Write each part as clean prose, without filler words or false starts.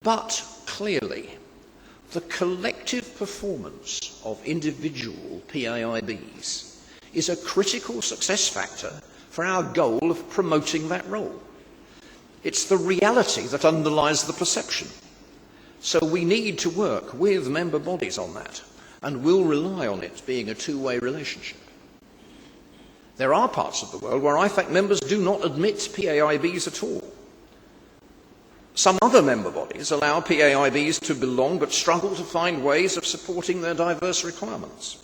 But clearly, the collective performance of individual PAIBs is a critical success factor for our goal of promoting that role. It's the reality that underlies the perception. So we need to work with member bodies on that, and will rely on it being a two-way relationship. There are parts of the world where IFAC members do not admit PAIBs at all. Some other member bodies allow PAIBs to belong but struggle to find ways of supporting their diverse requirements.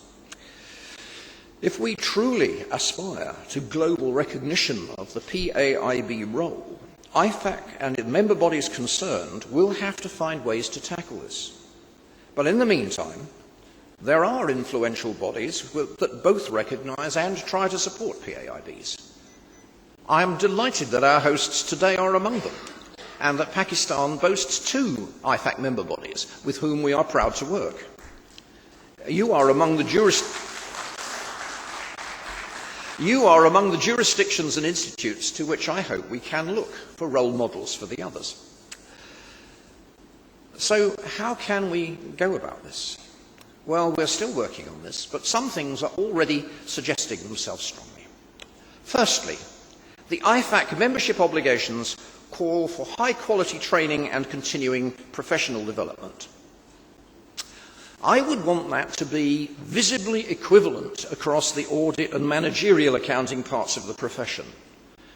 If we truly aspire to global recognition of the PAIB role, IFAC and member bodies concerned will have to find ways to tackle this. But in the meantime, there are influential bodies that both recognise and try to support PAIBs. I am delighted that our hosts today are among them, and that Pakistan boasts 2 IFAC member bodies with whom we are proud to work. You are among the jurisdictions and institutes to which I hope we can look for role models for the others. So how can we go about this? Well, we're still working on this, but some things are already suggesting themselves strongly. Firstly, the IFAC membership obligations call for high-quality training and continuing professional development. I would want that to be visibly equivalent across the audit and managerial accounting parts of the profession,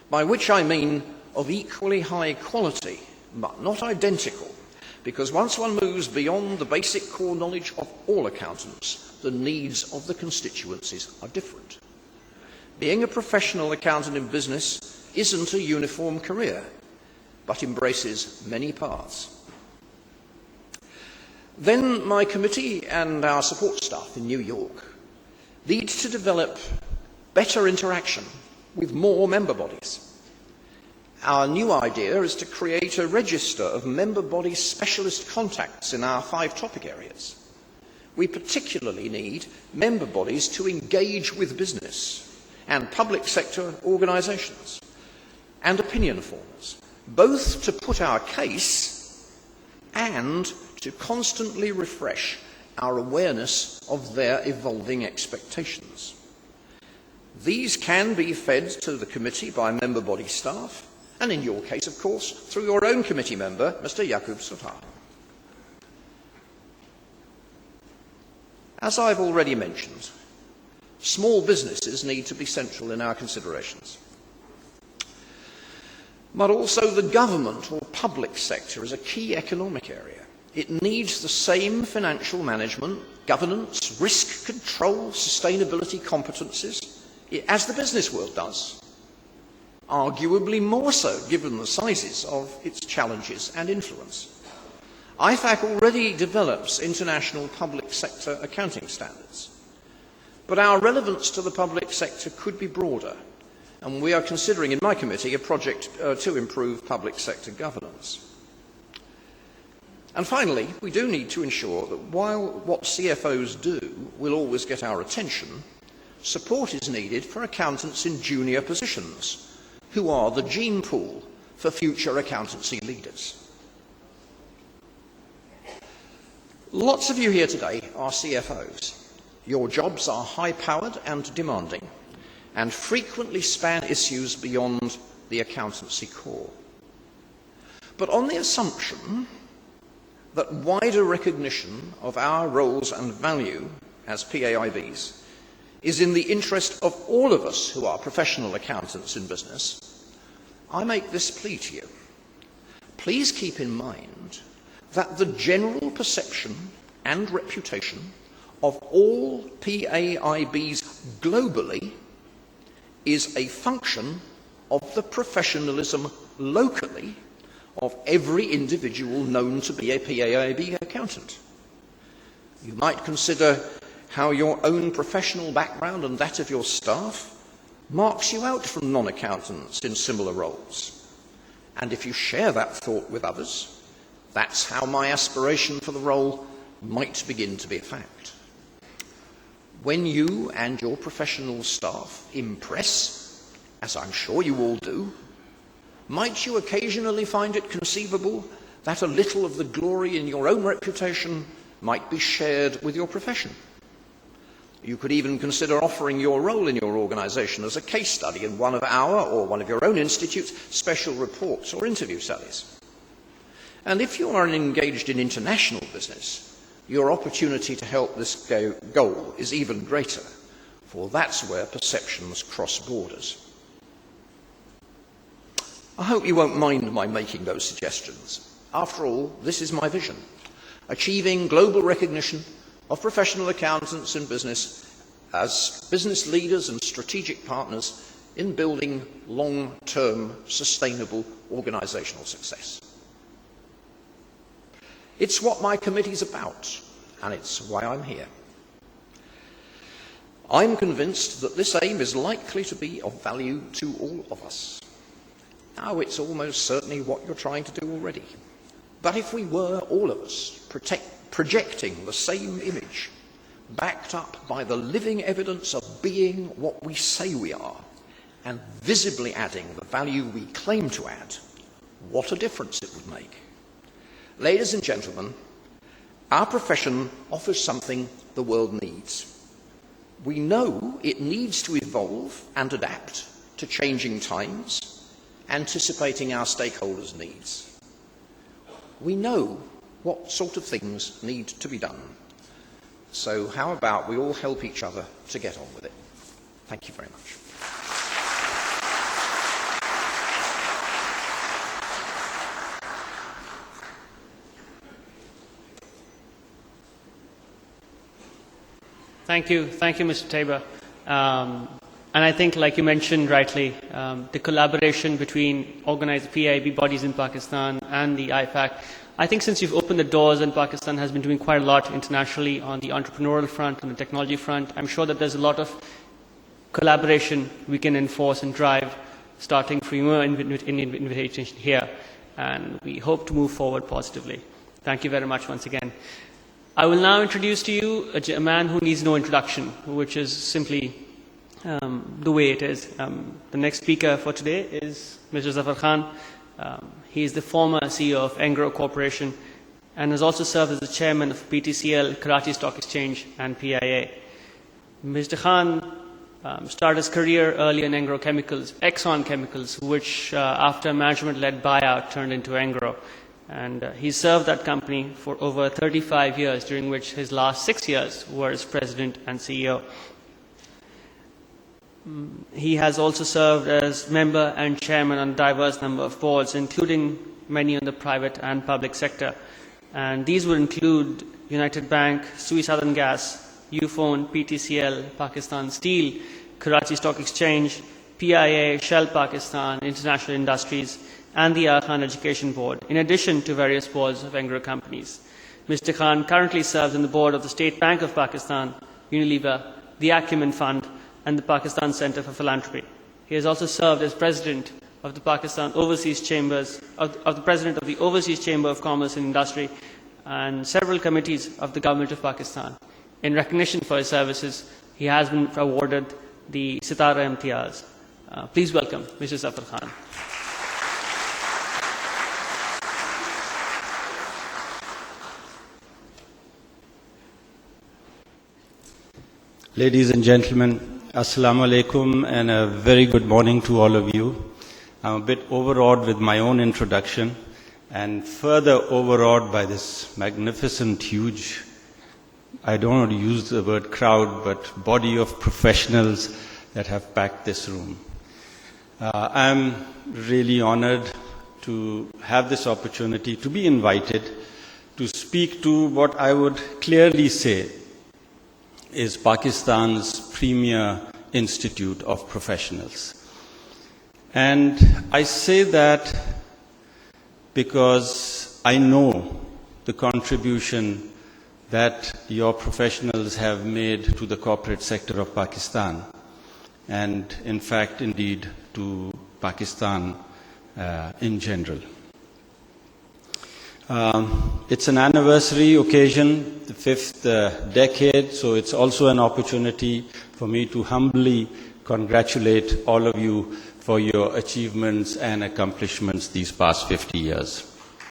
by which I mean of equally high quality, but not identical, because once one moves beyond the basic core knowledge of all accountants, the needs of the constituencies are different. Being a professional accountant in business isn't a uniform career, but embraces many paths. Then my committee and our support staff in New York need to develop better interaction with more member bodies. Our new idea is to create a register of member body specialist contacts in our 5 topic areas. We particularly need member bodies to engage with business and public sector organisations and opinion formers, both to put our case and to constantly refresh our awareness of their evolving expectations. These can be fed to the committee by member body staff, and in your case, of course, through your own committee member, Mr. Yaqub Zaffar. As I've already mentioned, small businesses need to be central in our considerations. But also the government or public sector is a key economic area. It needs the same financial management, governance, risk control, sustainability competencies as the business world does. Arguably more so, given the sizes of its challenges and influence. IFAC already develops international public sector accounting standards, but our relevance to the public sector could be broader, and we are considering in my committee a project to improve public sector governance. And finally, we do need to ensure that while what CFOs do will always get our attention, support is needed for accountants in junior positions, who are the gene pool for future accountancy leaders. Lots of you here today are CFOs. Your jobs are high-powered and demanding, and frequently span issues beyond the accountancy core. But on the assumption that wider recognition of our roles and value as PAIBs is in the interest of all of us who are professional accountants in business, I make this plea to you. Please keep in mind that the general perception and reputation of all PAIBs globally is a function of the professionalism locally of every individual known to be a PAIB accountant. You might consider how your own professional background and that of your staff marks you out from non-accountants in similar roles. And if you share that thought with others, that's how my aspiration for the role might begin to be a fact. When you and your professional staff impress, as I'm sure you all do, might you occasionally find it conceivable that a little of the glory in your own reputation might be shared with your profession. You could even consider offering your role in your organisation as a case study in one of our or one of your own institute's special reports or interview studies. And if you are engaged in international business, your opportunity to help this goal is even greater, for that's where perceptions cross borders. I hope you won't mind my making those suggestions. After all, this is my vision: achieving global recognition of professional accountants in business as business leaders and strategic partners in building long-term sustainable organisational success. It's what my committee's about, and it's why I'm here. I'm convinced that this aim is likely to be of value to all of us. Now, it's almost certainly what you're trying to do already. But if we were, all of us, projecting the same image, backed up by the living evidence of being what we say we are, and visibly adding the value we claim to add, what a difference it would make. Ladies and gentlemen, our profession offers something the world needs. We know it needs to evolve and adapt to changing times, anticipating our stakeholders' needs. We know what sort of things need to be done. So how about we all help each other to get on with it? Thank you very much. Thank you, Mr. Tabor. And I think, like you mentioned rightly, the collaboration between organised PIB bodies in Pakistan and the IFAC, I think since you've opened the doors and Pakistan has been doing quite a lot internationally on the entrepreneurial front and the technology front, I'm sure that there's a lot of collaboration we can enforce and drive, starting from your invitation here. And we hope to move forward positively. Thank you very much once again. I will now introduce to you a man who needs no introduction, which is simply the way it is. The next speaker for today is Mr. Zaffar Khan. He is the former CEO of Engro Corporation and has also served as the chairman of PTCL, Karachi Stock Exchange, and PIA. Mr. Khan started his career early in Engro Chemicals, Exxon Chemicals, which after a management-led buyout turned into Engro. And he served that company for over 35 years, during which his last 6 years were as president and CEO. He has also served as member and chairman on a diverse number of boards, including many in the private and public sector. And these would include United Bank, Sui Southern Gas, Ufone, PTCL, Pakistan Steel, Karachi Stock Exchange, PIA, Shell Pakistan, International Industries, and the Khan Education Board, in addition to various boards of Engro companies. Mr. Khan currently serves on the board of the State Bank of Pakistan, Unilever, the Acumen Fund, and the Pakistan Centre for Philanthropy. He has also served as president of the Pakistan Overseas Chambers, of the president of the Overseas Chamber of Commerce and Industry, and several committees of the government of Pakistan. In recognition for his services, he has been awarded the Sitara Imtiaz. Please welcome Mr. Zaffar Khan. Ladies and gentlemen, Assalamu alaikum and a very good morning to all of you. I'm a bit overawed with my own introduction and further overawed by this magnificent, huge, I don't want to use the word crowd, but body of professionals that have packed this room. I'm really honored to have this opportunity to be invited to speak to what I would clearly say is Pakistan's premier institute of professionals. And I say that because I know the contribution that your professionals have made to the corporate sector of Pakistan, and in fact, indeed, to Pakistan in general. It's an anniversary occasion, the 5th decade, so it's also an opportunity for me to humbly congratulate all of you for your achievements and accomplishments these past 50 years.